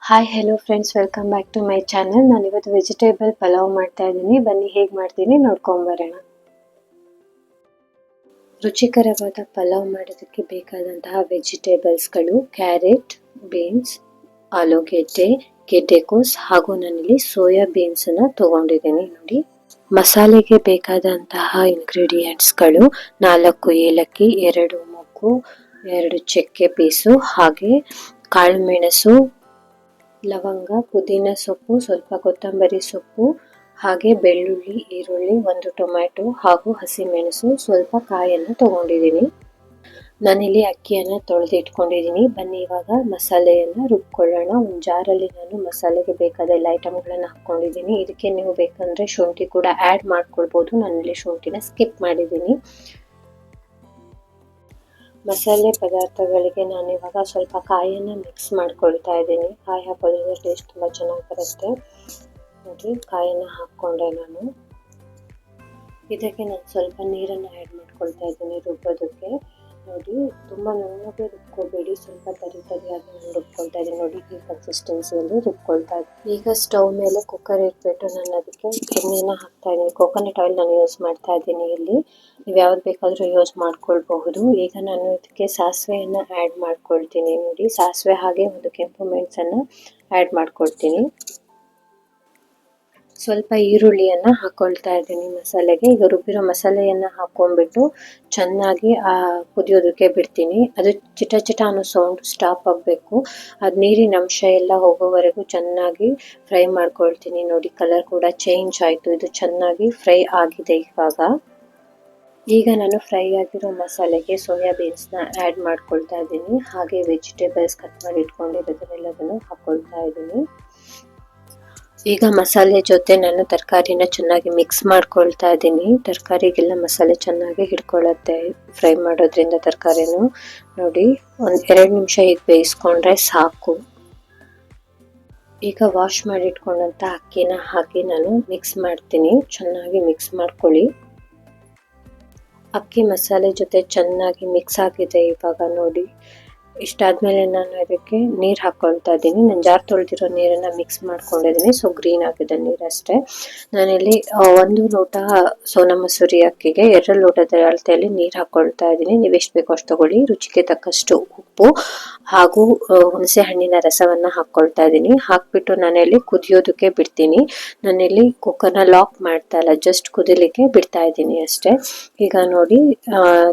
Hi hello friends, welcome back to my channel. ನಾನು ಇವತ್ತು vegetable pulao ಮಾಡ್ತಾ ಇದ್ದೀನಿ. ಬನ್ನಿ ಹೇಗೆ ಮಾಡ್ತೀನಿ ನೋಡ್ಕೊಂಬರೋಣ. ರುಚಿಕರವಾದ ಪಲಾವ್ ಮಾಡೋದಕ್ಕೆ ಬೇಕಾದಂತಹ ವೆಜಿಟೇಬಲ್ಸ್ಗಳು ಕ್ಯಾರೆಟ್, ಬೀನ್ಸ್, ಆಲೂಗೆಡ್ಡೆ, ಗೆಡ್ಡೆಕೋಸ್ ಹಾಗೂ ನಾನಿಲ್ಲಿ ಸೋಯಾ ಬೀನ್ಸನ್ನು ತಗೊಂಡಿದ್ದೀನಿ. ನೋಡಿ, ಮಸಾಲೆಗೆ ಬೇಕಾದಂತಹ ಇಂಗ್ರೀಡಿಯೆಂಟ್ಸ್ಗಳು 4 ಏಲಕ್ಕಿ, 2 ಮೊಗ್ಗು, 2 ಚಕ್ಕೆ ಪೀಸು, ಹಾಗೆ ಕಾಳು ಮೆಣಸು, ಲವಂಗ, ಪುದೀನ ಸೊಪ್ಪು, ಸ್ವಲ್ಪ ಕೊತ್ತಂಬರಿ ಸೊಪ್ಪು, ಹಾಗೆ ಬೆಳ್ಳುಳ್ಳಿ, ಈರುಳ್ಳಿ, 1 ಟೊಮ್ಯಾಟೊ ಹಾಗೂ ಹಸಿಮೆಣಸು, ಸ್ವಲ್ಪ ಕಾಯನ್ನು ತಗೊಂಡಿದ್ದೀನಿ. ನಾನಿಲ್ಲಿ ಅಕ್ಕಿಯನ್ನು ತೊಳೆದು ಇಟ್ಕೊಂಡಿದ್ದೀನಿ. ಬನ್ನಿ ಇವಾಗ ಮಸಾಲೆಯನ್ನು ರುಬ್ಕೊಳ್ಳೋಣ. ಒಂದು ಜಾರಲ್ಲಿ ನಾನು ಮಸಾಲೆಗೆ ಬೇಕಾದ ಎಲ್ಲ ಐಟಮ್ಗಳನ್ನು ಹಾಕ್ಕೊಂಡಿದ್ದೀನಿ. ಇದಕ್ಕೆ ನೀವು ಬೇಕಂದರೆ ಶುಂಠಿ ಕೂಡ ಆ್ಯಡ್ ಮಾಡ್ಕೊಳ್ಬೋದು. ನಾನಿಲ್ಲಿ ಶುಂಠಿನ ಸ್ಕಿಪ್ ಮಾಡಿದ್ದೀನಿ. ಮಸಾಲೆ ಪದಾರ್ಥಗಳಿಗೆ ನಾನು ಇವಾಗ ಸ್ವಲ್ಪ ಕಾಯನ್ನು ಮಿಕ್ಸ್ ಮಾಡ್ಕೊಳ್ತಾ ಇದ್ದೀನಿ. ಕಾಯಿ ಹಾಕೋದ್ರಿಂದ ಟೇಸ್ಟ್ ತುಂಬ ಚೆನ್ನಾಗಿ ಬರುತ್ತೆ. ನೋಡಿ, ಕಾಯನ್ನು ಹಾಕ್ಕೊಂಡೆ ನಾನು. ಇದಕ್ಕೆ ನಾನು ಸ್ವಲ್ಪ ನೀರನ್ನು ಆ್ಯಡ್ ಮಾಡ್ಕೊಳ್ತಾ ಇದ್ದೀನಿ ರುಬ್ಬೋದಕ್ಕೆ. ನೋಡಿ, ತುಂಬ ನುಣ್ಣಗೆ ರುಬ್ಕೋಬೇಡಿ, ಸ್ವಲ್ಪ ತರಿಯಾಗಿ ನಾನು ರುಬ್ಕೊಳ್ತಾ ಇದ್ದೀನಿ. ನೋಡಿ, ಈ ಕನ್ಸಿಸ್ಟೆನ್ಸಿಯಲ್ಲಿ ರುಬ್ಕೊಳ್ತಾ ಇದ್ದೀನಿ. ಈಗ ಸ್ಟವ್ ಮೇಲೆ ಕುಕ್ಕರ್ ಇಟ್ಬಿಟ್ಟು ನಾನು ಅದಕ್ಕೆ ಎಣ್ಣೆನ ಹಾಕ್ತಾ ಇದ್ದೀನಿ. ಕೋಕೋನಟ್ ಆಯಿಲ್ ನಾನು ಯೂಸ್ ಮಾಡ್ತಾ ಇದ್ದೀನಿ. ಇಲ್ಲಿ ನೀವು ಯಾವ್ದು ಬೇಕಾದರೂ ಯೂಸ್ ಮಾಡ್ಕೊಳ್ಬಹುದು. ಈಗ ನಾನು ಇದಕ್ಕೆ ಸಾಸಿವೆಯನ್ನು ಆ್ಯಡ್ ಮಾಡ್ಕೊಳ್ತೀನಿ. ನೋಡಿ, ಸಾಸಿವೆ ಹಾಗೆ 1 ಕೆಂಪು ಮೆಣಸನ್ನು ಆ್ಯಡ್ ಮಾಡ್ಕೊಳ್ತೀನಿ. ಸ್ವಲ್ಪ ಈರುಳ್ಳಿಯನ್ನು ಹಾಕ್ಕೊಳ್ತಾ ಇದ್ದೀನಿ ಮಸಾಲೆಗೆ. ಈಗ ರುಬ್ಬಿರೋ ಮಸಾಲೆಯನ್ನು ಹಾಕ್ಕೊಂಡ್ಬಿಟ್ಟು ಚೆನ್ನಾಗಿ ಕುದಿಯೋದಕ್ಕೆ ಬಿಡ್ತೀನಿ. ಅದು ಚಿಟ ಚಿಟ ಅನ್ನೋ ಸೌಂಡ್ ಸ್ಟಾಪ್ ಆಗಬೇಕು. ಅದು ನೀರಿನ ಅಂಶ ಎಲ್ಲ ಹೋಗೋವರೆಗೂ ಚೆನ್ನಾಗಿ ಫ್ರೈ ಮಾಡ್ಕೊಳ್ತೀನಿ. ನೋಡಿ, ಕಲರ್ ಕೂಡ ಚೇಂಜ್ ಆಯಿತು. ಇದು ಚೆನ್ನಾಗಿ ಫ್ರೈ ಆಗಿದೆ. ಈಗ ನಾನು ಫ್ರೈ ಆಗಿರೋ ಮಸಾಲೆಗೆ ಸೋಯಾ ಬೀನ್ಸ್ನ ಆ್ಯಡ್ ಮಾಡ್ಕೊಳ್ತಾ ಇದ್ದೀನಿ. ಹಾಗೆ ವೆಜಿಟೇಬಲ್ಸ್ ಕಟ್ ಮಾಡಿ ಇಟ್ಕೊಂಡಿರೋದನ್ನೆಲ್ಲದನ್ನು ಹಾಕ್ಕೊಳ್ತಾ ಇದ್ದೀನಿ. ಈಗ ಮಸಾಲೆ ಜೊತೆ ನಾನು ತರಕಾರಿನ ಚೆನ್ನಾಗಿ ಮಿಕ್ಸ್ ಮಾಡ್ಕೊಳ್ತಾ ಇದ್ದೀನಿ. ತರಕಾರಿಗೆಲ್ಲ ಮಸಾಲೆ ಚೆನ್ನಾಗಿ ಹಿಡ್ಕೊಳ್ಳುತ್ತೆ ಫ್ರೈ ಮಾಡೋದ್ರಿಂದ ತರಕಾರಿನೂ. ನೋಡಿ, 2 ನಿಮಿಷ ಈಗ ಬೇಯಿಸ್ಕೊಂಡ್ರೆ ಸಾಕು. ಈಗ ವಾಶ್ ಮಾಡಿ ಇಟ್ಕೊಂಡಂಥ ಅಕ್ಕಿನ ಹಾಕಿ ನಾನು ಮಿಕ್ಸ್ ಮಾಡ್ತೀನಿ. ಚೆನ್ನಾಗಿ ಮಿಕ್ಸ್ ಮಾಡ್ಕೊಳ್ಳಿ. ಅಕ್ಕಿ ಮಸಾಲೆ ಜೊತೆ ಚೆನ್ನಾಗಿ ಮಿಕ್ಸ್ ಆಗಿದೆ. ಇವಾಗ ನೋಡಿ, ಇಷ್ಟಾದ್ಮೇಲೆ ನಾನು ಅದಕ್ಕೆ ನೀರು ಹಾಕ್ಕೊಳ್ತಾ ಇದ್ದೀನಿ. ನಾನು ಜಾರ್ ತೊಳೆದಿರೋ ನೀರನ್ನು ಮಿಕ್ಸ್ ಮಾಡ್ಕೊಂಡಿದ್ದೀನಿ. ಸೊ ಗ್ರೀನ್ ಆಗಿದೆ ನೀರು ಅಷ್ಟೇ. ನಾನಿಲ್ಲಿ 1 ಲೋಟ ಸೋನಾ ಮಸೂರಿ ಅಕ್ಕಿಗೆ 2 ಲೋಟದ ಅಳತೆಯಲ್ಲಿ ನೀರು ಹಾಕ್ಕೊಳ್ತಾ ಇದ್ದೀನಿ. ನೀವು ಎಷ್ಟು ಬೇಕೋ ಅಷ್ಟು ತಗೊಳ್ಳಿ. ರುಚಿಗೆ ತಕ್ಕಷ್ಟು ಉಪ್ಪು ಹಾಗೂ ಹುಣಸೆ ಹಣ್ಣಿನ ರಸವನ್ನು ಹಾಕ್ಕೊಳ್ತಾ ಇದ್ದೀನಿ. ಹಾಕ್ಬಿಟ್ಟು ನಾನಿಲ್ಲಿ ಕುದಿಯೋದಕ್ಕೆ ಬಿಡ್ತೀನಿ. ನಾನಿಲ್ಲಿ ಕುಕ್ಕರ್ನ ಲಾಕ್ ಮಾಡ್ತಾ ಇಲ್ಲ, ಜಸ್ಟ್ ಕುದಿಲಿಕ್ಕೆ ಬಿಡ್ತಾ ಇದ್ದೀನಿ ಅಷ್ಟೇ. ಈಗ ನೋಡಿ,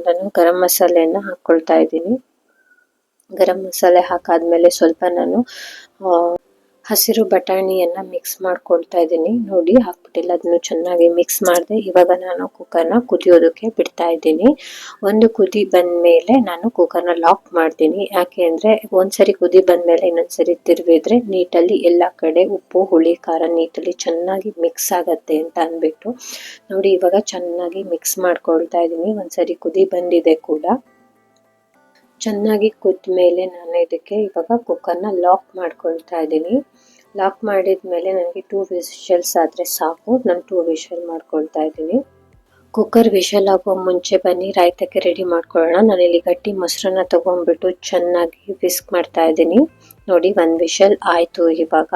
ನಾನು ಗರಂ ಮಸಾಲೆಯನ್ನು ಹಾಕ್ಕೊಳ್ತಾ ಇದ್ದೀನಿ. ಗರಂ ಮಸಾಲೆ ಹಾಕಾದ್ಮೇಲೆ ಸ್ವಲ್ಪ ನಾನು ಹಸಿರು ಬಟಾಣಿಯನ್ನು ಮಿಕ್ಸ್ ಮಾಡ್ಕೊಳ್ತಾ ಇದ್ದೀನಿ. ನೋಡಿ, ಹಾಕ್ಬಿಟ್ಟಿಲ್ಲ, ಅದನ್ನು ಚೆನ್ನಾಗಿ ಮಿಕ್ಸ್ ಮಾಡಿದೆ. ಇವಾಗ ನಾನು ಕುಕ್ಕರ್ನ ಕುದಿಯೋದಕ್ಕೆ ಬಿಡ್ತಾ ಇದ್ದೀನಿ. 1 ಕುದಿ ಬಂದಮೇಲೆ ನಾನು ಕುಕ್ಕರ್ನ ಲಾಕ್ ಮಾಡ್ತೀನಿ. ಯಾಕೆ ಅಂದರೆ ಒಂದ್ಸರಿ ಕುದಿ ಬಂದಮೇಲೆ ಇನ್ನೊಂದ್ಸರಿ ತಿರುವಿದ್ರೆ ನೀಟಲ್ಲಿ ಎಲ್ಲ ಕಡೆ ಉಪ್ಪು, ಹುಳಿ, ಖಾರ ನೀಟಲ್ಲಿ ಚೆನ್ನಾಗಿ ಮಿಕ್ಸ್ ಆಗತ್ತೆ ಅಂತ ಅಂದ್ಬಿಟ್ಟು. ನೋಡಿ, ಇವಾಗ ಚೆನ್ನಾಗಿ ಮಿಕ್ಸ್ ಮಾಡ್ಕೊಳ್ತಾ ಇದ್ದೀನಿ. ಒಂದ್ಸರಿ ಕುದಿ ಬಂದಿದೆ ಕೂಡ. ಚೆನ್ನಾಗಿ ಕುದ್ದ ಮೇಲೆ ನಾನು ಇದಕ್ಕೆ ಇವಾಗ ಕುಕ್ಕರ್ನ ಲಾಕ್ ಮಾಡ್ಕೊಳ್ತಾ ಇದ್ದೀನಿ. ಲಾಕ್ ಮಾಡಿದ್ಮೇಲೆ ನನಗೆ 2 ವಿಷಲ್ಸ್ ಆದರೆ ಸಾಕು. ನಾನು 2 ವಿಷಲ್ ಮಾಡ್ಕೊಳ್ತಾ ಇದ್ದೀನಿ. ಕುಕ್ಕರ್ ವಿಷಲ್ ಆಗೋ ಮುಂಚೆ ಬನ್ನಿ ರಾಯ್ತಕ್ಕೆ ರೆಡಿ ಮಾಡ್ಕೊಳ್ಳೋಣ. ನಾನಿಲ್ಲಿ ಗಟ್ಟಿ ಮೊಸರನ್ನ ತೊಗೊಂಡ್ಬಿಟ್ಟು ಚೆನ್ನಾಗಿ ವಿಸ್ಕ್ ಮಾಡ್ತಾ ಇದ್ದೀನಿ. ನೋಡಿ, 1 ವಿಷಲ್ ಆಯಿತು ಇವಾಗ.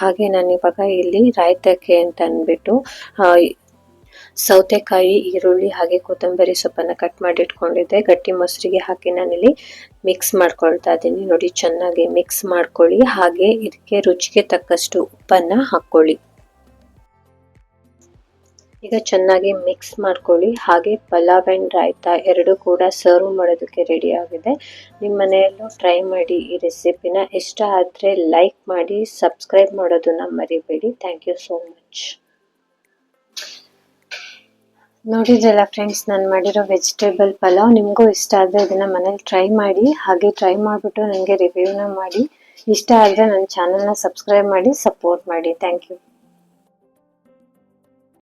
ಹಾಗೆ ನಾನು ಇವಾಗ ಇಲ್ಲಿ ರಾಯ್ತಕ್ಕೆ ಅಂತ ಅಂದ್ಬಿಟ್ಟು ಸೌತೆಕಾಯಿ, ಈರುಳ್ಳಿ ಹಾಗೆ ಕೊತ್ತಂಬರಿ ಸೊಪ್ಪನ್ನು ಕಟ್ ಮಾಡಿ ಇಟ್ಕೊಂಡಿದ್ದೆ. ಗಟ್ಟಿ ಮೊಸರಿಗೆ ಹಾಕಿ ನಾನಿಲ್ಲಿ ಮಿಕ್ಸ್ ಮಾಡ್ಕೊಳ್ತಾ ಇದ್ದೀನಿ. ನೋಡಿ, ಚೆನ್ನಾಗಿ ಮಿಕ್ಸ್ ಮಾಡ್ಕೊಳ್ಳಿ. ಹಾಗೆ ಇದಕ್ಕೆ ರುಚಿಗೆ ತಕ್ಕಷ್ಟು ಉಪ್ಪನ್ನು ಹಾಕ್ಕೊಳ್ಳಿ. ಈಗ ಚೆನ್ನಾಗಿ ಮಿಕ್ಸ್ ಮಾಡ್ಕೊಳ್ಳಿ. ಹಾಗೆ ಪಲಾವ್ ಆ್ಯಂಡ್ ರಾಯ್ತಾ 2 ಕೂಡ ಸರ್ವ್ ಮಾಡೋದಕ್ಕೆ ರೆಡಿ ಆಗಿದೆ. ನಿಮ್ಮ ಮನೆಯಲ್ಲೂ ಟ್ರೈ ಮಾಡಿ ಈ ರೆಸಿಪಿನ. ಇಷ್ಟ ಆದರೆ ಲೈಕ್ ಮಾಡಿ, ಸಬ್ಸ್ಕ್ರೈಬ್ ಮಾಡೋದನ್ನ ಮರಿಬೇಡಿ. Thank you so much. ನೋಡಿದ್ರಲ್ಲ ಫ್ರೆಂಡ್ಸ್, ನಾನು ಮಾಡಿರೋ ವೆಜಿಟೇಬಲ್ ಪಲಾವ್. ನಿಮಗೂ ಇಷ್ಟ ಆದರೆ ಇದನ್ನು ಮನೇಲಿ ಟ್ರೈ ಮಾಡಿ. ಹಾಗೆ ಟ್ರೈ ಮಾಡಿಬಿಟ್ಟು ನನಗೆ ರಿವ್ಯೂನ ಮಾಡಿ. ಇಷ್ಟ ಆದರೆ ನನ್ನ ಚಾನಲ್ನ ಸಬ್ಸ್ಕ್ರೈಬ್ ಮಾಡಿ, ಸಪೋರ್ಟ್ ಮಾಡಿ. Thank you.